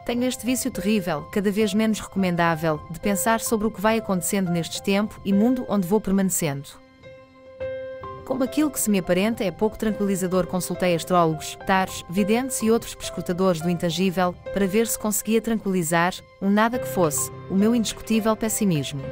Tenho este vício terrível, cada vez menos recomendável, de pensar sobre o que vai acontecendo neste tempo e mundo onde vou permanecendo. Como aquilo que se me aparenta é pouco tranquilizador, consultei astrólogos, taros, videntes e outros perscrutadores do intangível, para ver se conseguia tranquilizar, nada que fosse, o meu indiscutível pessimismo.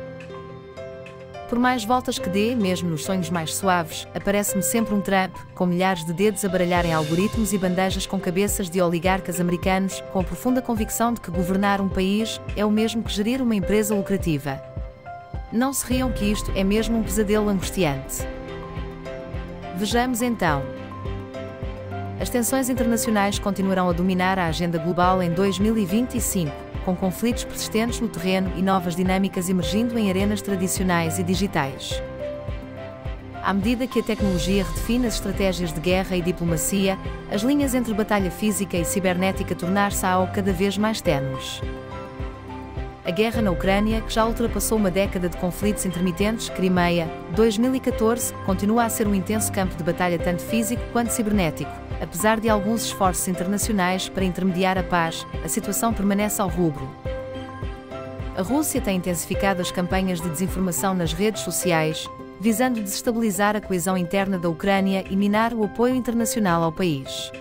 Por mais voltas que dê, mesmo nos sonhos mais suaves, aparece-me sempre um Trump, com milhares de dedos a baralharem algoritmos e bandejas com cabeças de oligarcas americanos, com a profunda convicção de que governar um país é o mesmo que gerir uma empresa lucrativa. Não se riam que isto é mesmo um pesadelo angustiante. Vejamos então. As tensões internacionais continuarão a dominar a agenda global em 2025. Com conflitos persistentes no terreno e novas dinâmicas emergindo em arenas tradicionais e digitais. À medida que a tecnologia redefine as estratégias de guerra e diplomacia, as linhas entre batalha física e cibernética tornar-se cada vez mais ténues. A guerra na Ucrânia, que já ultrapassou uma década de conflitos intermitentes, Crimeia, 2014, continua a ser um intenso campo de batalha tanto físico quanto cibernético. Apesar de alguns esforços internacionais para intermediar a paz, a situação permanece ao rubro. A Rússia tem intensificado as campanhas de desinformação nas redes sociais, visando desestabilizar a coesão interna da Ucrânia e minar o apoio internacional ao país.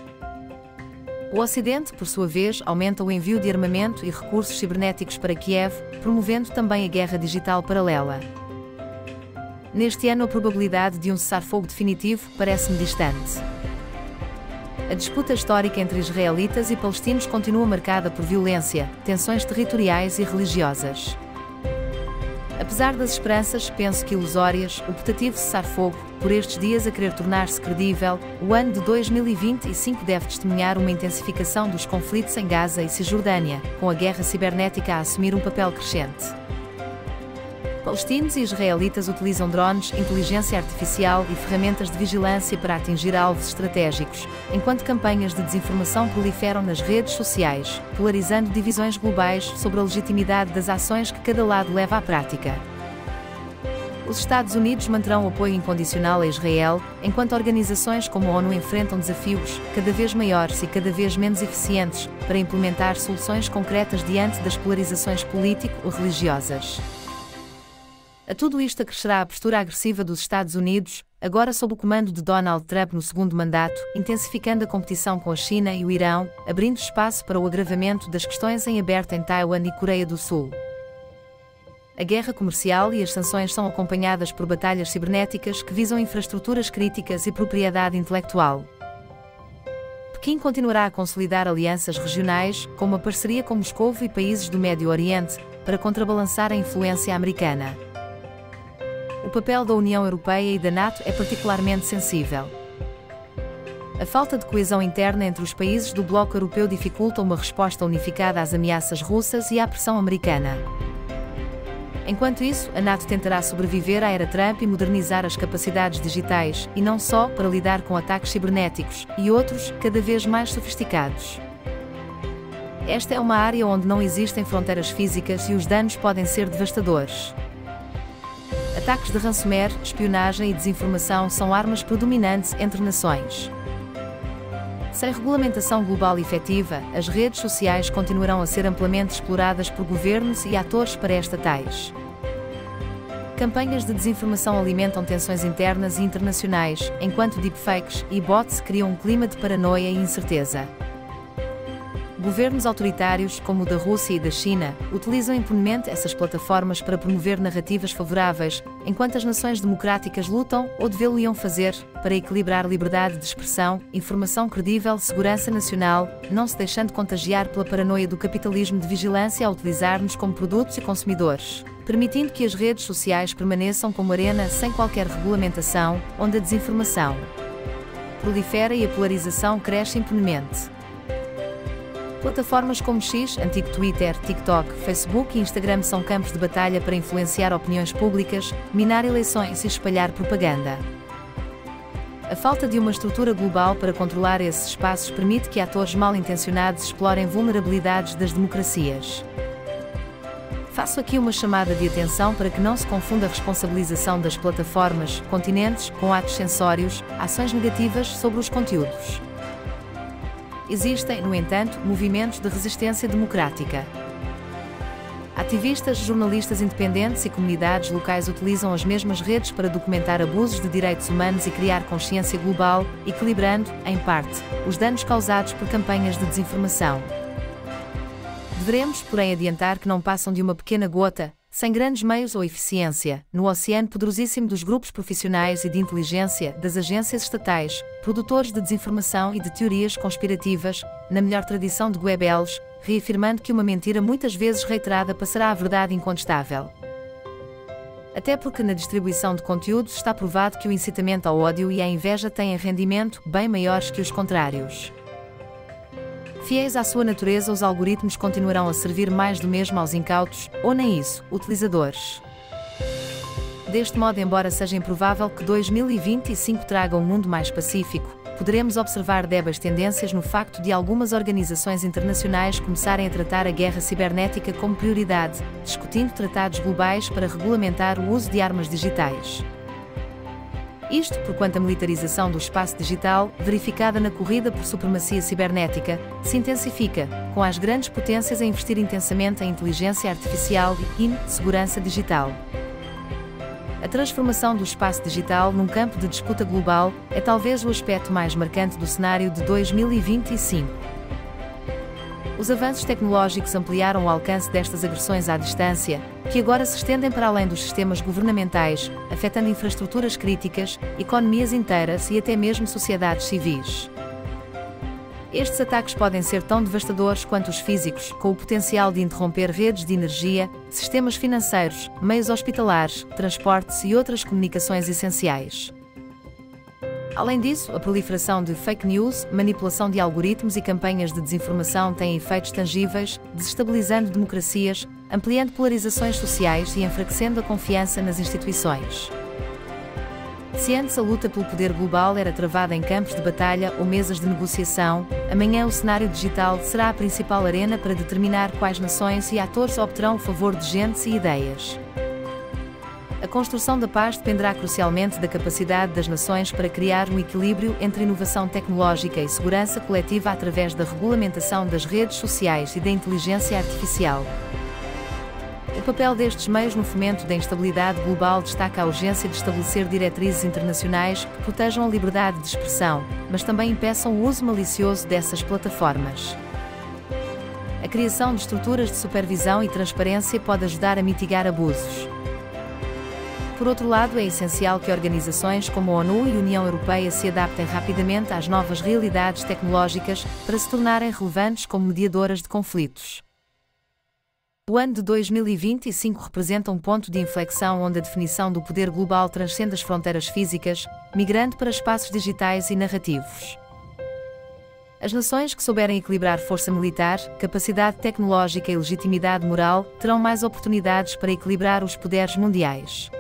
O Ocidente, por sua vez, aumenta o envio de armamento e recursos cibernéticos para Kiev, promovendo também a guerra digital paralela. Neste ano, a probabilidade de um cessar-fogo definitivo parece-me distante. A disputa histórica entre israelitas e palestinos continua marcada por violência, tensões territoriais e religiosas. Apesar das esperanças, penso que ilusórias, o putativo cessar-fogo, por estes dias a querer tornar-se credível, o ano de 2025 deve testemunhar uma intensificação dos conflitos em Gaza e Cisjordânia, com a guerra cibernética a assumir um papel crescente. Palestinos e israelitas utilizam drones, inteligência artificial e ferramentas de vigilância para atingir alvos estratégicos, enquanto campanhas de desinformação proliferam nas redes sociais, polarizando divisões globais sobre a legitimidade das ações que cada lado leva à prática. Os Estados Unidos manterão o apoio incondicional a Israel, enquanto organizações como a ONU enfrentam desafios cada vez maiores e cada vez menos eficientes para implementar soluções concretas diante das polarizações político-religiosas. A tudo isto acrescerá a postura agressiva dos Estados Unidos, agora sob o comando de Donald Trump no segundo mandato, intensificando a competição com a China e o Irão, abrindo espaço para o agravamento das questões em aberto em Taiwan e Coreia do Sul. A guerra comercial e as sanções são acompanhadas por batalhas cibernéticas que visam infraestruturas críticas e propriedade intelectual. Pequim continuará a consolidar alianças regionais, como a parceria com Moscovo e países do Médio Oriente, para contrabalançar a influência americana. O papel da União Europeia e da NATO é particularmente sensível. A falta de coesão interna entre os países do bloco europeu dificulta uma resposta unificada às ameaças russas e à pressão americana. Enquanto isso, a NATO tentará sobreviver à era Trump e modernizar as capacidades digitais, e não só para lidar com ataques cibernéticos, e outros, cada vez mais sofisticados. Esta é uma área onde não existem fronteiras físicas e os danos podem ser devastadores. Ataques de ransomware, espionagem e desinformação são armas predominantes entre nações. Sem regulamentação global efetiva, as redes sociais continuarão a ser amplamente exploradas por governos e atores paraestatais. Campanhas de desinformação alimentam tensões internas e internacionais, enquanto deepfakes e bots criam um clima de paranoia e incerteza. Governos autoritários, como o da Rússia e da China, utilizam impunemente essas plataformas para promover narrativas favoráveis, enquanto as nações democráticas lutam, ou devê-lo-iam fazer, para equilibrar liberdade de expressão, informação credível, segurança nacional, não se deixando contagiar pela paranoia do capitalismo de vigilância a utilizar-nos como produtos e consumidores, permitindo que as redes sociais permaneçam como arena sem qualquer regulamentação, onde a desinformação prolifera e a polarização cresce impunemente. Plataformas como X, antigo Twitter, TikTok, Facebook e Instagram são campos de batalha para influenciar opiniões públicas, minar eleições e espalhar propaganda. A falta de uma estrutura global para controlar esses espaços permite que atores mal-intencionados explorem vulnerabilidades das democracias. Faço aqui uma chamada de atenção para que não se confunda a responsabilização das plataformas, continentes, com atos censórios, ações negativas sobre os conteúdos. Existem, no entanto, movimentos de resistência democrática. Ativistas, jornalistas independentes e comunidades locais utilizam as mesmas redes para documentar abusos de direitos humanos e criar consciência global, equilibrando, em parte, os danos causados por campanhas de desinformação. Devemos, porém, adiantar que não passam de uma pequena gota, sem grandes meios ou eficiência, no oceano poderosíssimo dos grupos profissionais e de inteligência, das agências estatais, produtores de desinformação e de teorias conspirativas, na melhor tradição de Goebbels, reafirmando que uma mentira muitas vezes reiterada passará a verdade incontestável. Até porque na distribuição de conteúdos está provado que o incitamento ao ódio e à inveja têm rendimento bem maiores que os contrários. Fiéis à sua natureza, os algoritmos continuarão a servir mais do mesmo aos incautos, ou nem isso, utilizadores. Deste modo, embora seja improvável que 2025 traga um mundo mais pacífico, poderemos observar débeis tendências no facto de algumas organizações internacionais começarem a tratar a guerra cibernética como prioridade, discutindo tratados globais para regulamentar o uso de armas digitais. Isto porquanto a militarização do espaço digital, verificada na corrida por supremacia cibernética, se intensifica, com as grandes potências a investir intensamente em inteligência artificial e segurança digital. A transformação do espaço digital num campo de disputa global é talvez o aspecto mais marcante do cenário de 2025. Os avanços tecnológicos ampliaram o alcance destas agressões à distância, que agora se estendem para além dos sistemas governamentais, afetando infraestruturas críticas, economias inteiras e até mesmo sociedades civis. Estes ataques podem ser tão devastadores quanto os físicos, com o potencial de interromper redes de energia, sistemas financeiros, meios hospitalares, transportes e outras comunicações essenciais. Além disso, a proliferação de fake news, manipulação de algoritmos e campanhas de desinformação têm efeitos tangíveis, desestabilizando democracias, ampliando polarizações sociais e enfraquecendo a confiança nas instituições. Se antes a luta pelo poder global era travada em campos de batalha ou mesas de negociação, amanhã o cenário digital será a principal arena para determinar quais nações e atores obterão o favor de gentes e ideias. A construção da paz dependerá crucialmente da capacidade das nações para criar um equilíbrio entre inovação tecnológica e segurança coletiva através da regulamentação das redes sociais e da inteligência artificial. O papel destes meios no fomento da instabilidade global destaca a urgência de estabelecer diretrizes internacionais que protejam a liberdade de expressão, mas também impeçam o uso malicioso dessas plataformas. A criação de estruturas de supervisão e transparência pode ajudar a mitigar abusos. Por outro lado, é essencial que organizações como a ONU e a União Europeia se adaptem rapidamente às novas realidades tecnológicas para se tornarem relevantes como mediadoras de conflitos. O ano de 2025 representa um ponto de inflexão onde a definição do poder global transcende as fronteiras físicas, migrando para espaços digitais e narrativos. As nações que souberem equilibrar força militar, capacidade tecnológica e legitimidade moral terão mais oportunidades para equilibrar os poderes mundiais.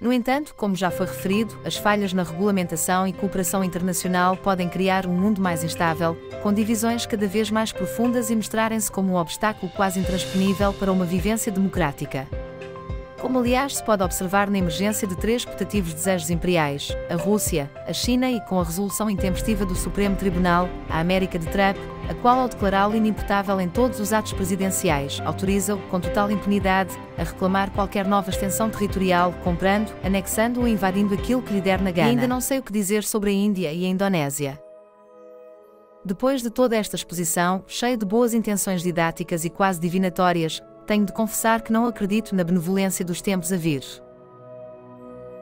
No entanto, como já foi referido, as falhas na regulamentação e cooperação internacional podem criar um mundo mais instável, com divisões cada vez mais profundas e mostrarem-se como um obstáculo quase intransponível para uma vivência democrática. Como aliás se pode observar na emergência de três putativos desejos imperiais, a Rússia, a China e com a resolução intempestiva do Supremo Tribunal, a América de Trump, a qual ao declará-lo inimputável em todos os atos presidenciais, autoriza-o, com total impunidade, a reclamar qualquer nova extensão territorial, comprando, anexando ou invadindo aquilo que lhe der na gana. E ainda não sei o que dizer sobre a Índia e a Indonésia. Depois de toda esta exposição, cheia de boas intenções didáticas e quase divinatórias, tenho de confessar que não acredito na benevolência dos tempos a vir.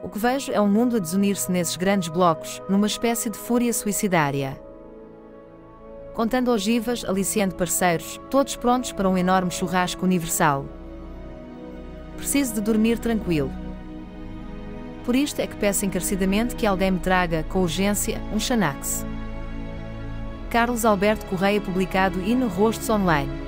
O que vejo é um mundo a desunir-se nesses grandes blocos, numa espécie de fúria suicidária. Contando ogivas, aliciando parceiros, todos prontos para um enorme churrasco universal. Preciso de dormir tranquilo. Por isto é que peço encarecidamente que alguém me traga, com urgência, um Xanax. Carlos Alberto Correia, publicado no Rostos Online.